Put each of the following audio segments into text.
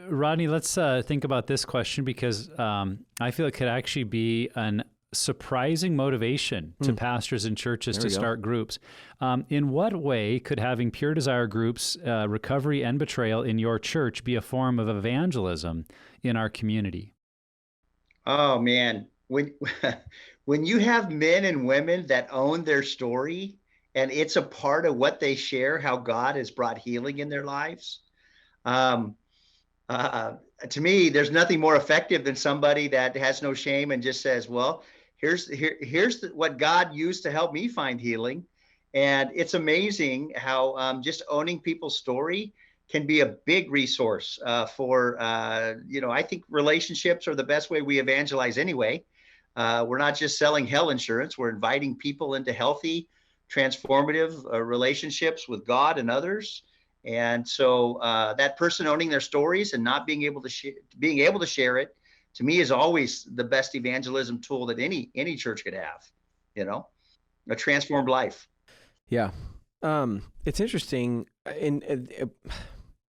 Rodney, let's think about this question because I feel it could actually be an surprising motivation to pastors and churches to start groups. In what way could having pure desire groups, recovery and betrayal in your church be a form of evangelism in our community? Oh man, when when you have men and women that own their story and it's a part of what they share, how God has brought healing in their lives. Um, uh, to me, there's nothing more effective than somebody that has no shame and just says, "Well, here's what God used to help me find healing." And it's amazing how just owning people's story can be a big resource for I think relationships are the best way we evangelize anyway. We're not just selling hell insurance; we're inviting people into healthy, transformative relationships with God and others. And so that person owning their stories and not being able to share it, to me, is always the best evangelism tool that any church could have. You know, a transformed life. Yeah. It's interesting.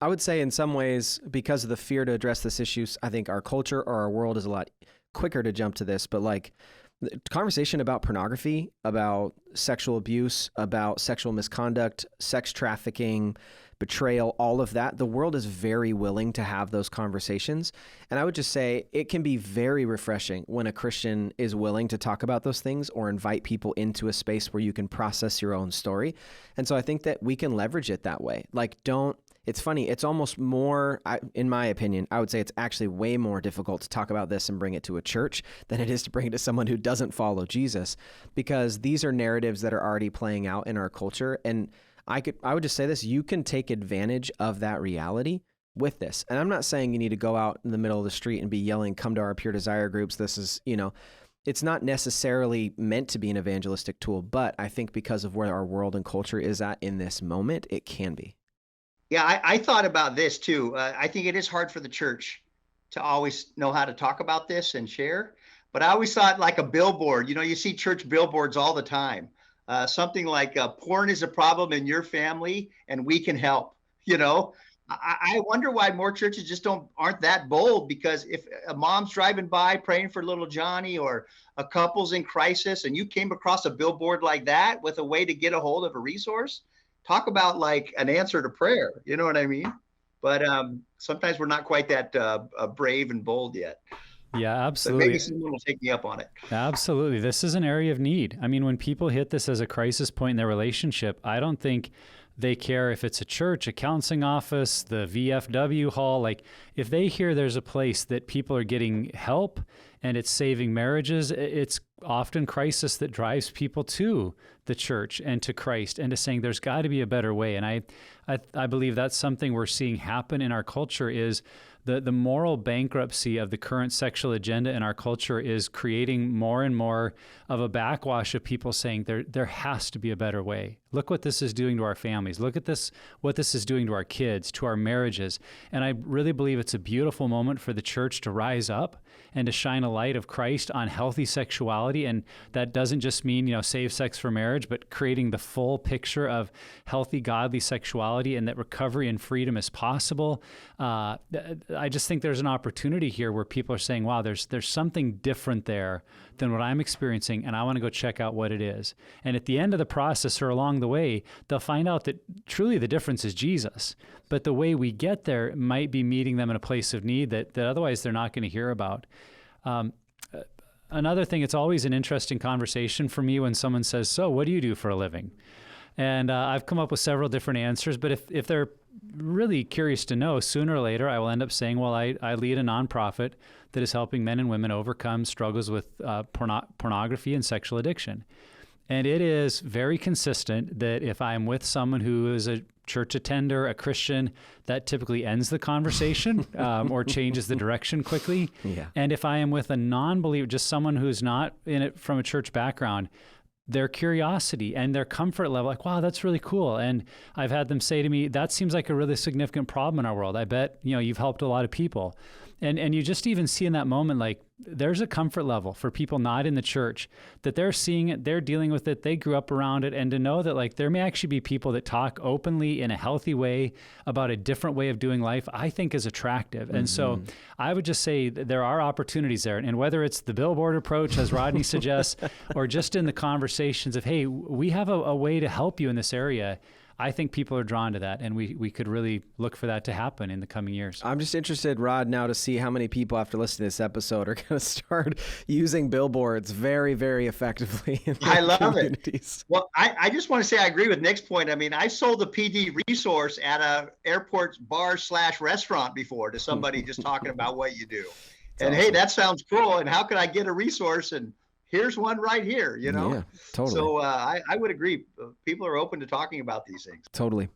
I would say in some ways, because of the fear to address this issue, I think our culture or our world is a lot quicker to jump to this. But like the conversation about pornography, about sexual abuse, about sexual misconduct, sex trafficking, betrayal, all of that, the world is very willing to have those conversations. And I would just say it can be very refreshing when a Christian is willing to talk about those things or invite people into a space where you can process your own story. And so I think that we can leverage it that way. Like, it's funny, it's almost more, in my opinion, I would say it's actually way more difficult to talk about this and bring it to a church than it is to bring it to someone who doesn't follow Jesus, because these are narratives that are already playing out in our culture. And I would just say this, you can take advantage of that reality with this. And I'm not saying you need to go out in the middle of the street and be yelling, "Come to our pure desire groups." This is, it's not necessarily meant to be an evangelistic tool, but I think because of where our world and culture is at in this moment, it can be. Yeah, I thought about this too. I think it is hard for the church to always know how to talk about this and share. But I always thought like a billboard, you see church billboards all the time. Something like porn is a problem in your family and we can help. I wonder why more churches just aren't that bold, because if a mom's driving by praying for little Johnny, or a couple's in crisis and you came across a billboard like that with a way to get a hold of a resource, talk about like an answer to prayer. You know what I mean? But sometimes we're not quite that brave and bold yet. Yeah, But maybe absolutely. someone will take me up on it. Absolutely. This is an area of need. I mean, when people hit this as a crisis point in their relationship, I don't think they care if it's a church, a counseling office, the VFW hall. Like, if they hear there's a place that people are getting help and it's saving marriages, it's often crisis that drives people to the church and to Christ and to saying there's got to be a better way. And I believe that's something we're seeing happen in our culture, is the moral bankruptcy of the current sexual agenda in our culture is creating more and more of a backwash of people saying there has to be a better way. Look what this is doing to our families. Look at this, what this is doing to our kids, to our marriages. And I really believe it's a beautiful moment for the church to rise up and to shine a light of Christ on healthy sexuality. And that doesn't just mean, save sex for marriage, but creating the full picture of healthy, godly sexuality, and that recovery and freedom is possible. I just think there's an opportunity here where people are saying, wow, there's something different there than what I'm experiencing, and I want to go check out what it is. And at the end of the process or along the way, they'll find out that truly the difference is Jesus. But the way we get there might be meeting them in a place of need that otherwise they're not going to hear about. Another thing, it's always an interesting conversation for me when someone says, "So what do you do for a living?" And I've come up with several different answers, but if they're really curious to know, sooner or later I will end up saying, well, I lead a nonprofit that is helping men and women overcome struggles with pornography and sexual addiction. And it is very consistent that if I'm with someone who is a church attender, a Christian, that typically ends the conversation or changes the direction quickly. Yeah. And if I am with a non-believer, just someone who's not in it from a church background, their curiosity and their comfort level, like, wow, that's really cool. And I've had them say to me, that seems like a really significant problem in our world. I bet, you've helped a lot of people. And you just even see in that moment, like, there's a comfort level for people not in the church, that they're seeing it, they're dealing with it, they grew up around it, and to know that like there may actually be people that talk openly in a healthy way about a different way of doing life, I think is attractive. And so I would just say that there are opportunities there. And whether it's the billboard approach, as Rodney suggests, or just in the conversations of, hey, we have a way to help you in this area, I think people are drawn to that, and we could really look for that to happen in the coming years. I'm just interested, Rod, now to see how many people after listening to this episode are going to start using billboards very, very effectively in their I love communities. it. Well, I just want to say I agree with Nick's point. I mean, I sold the PD resource at a airport bar/restaurant before to somebody just talking about what you do. And awesome. Hey, that sounds cool. And how can I get a resource? And here's one right here, you know? Yeah, totally. So I would agree. People are open to talking about these things. Totally.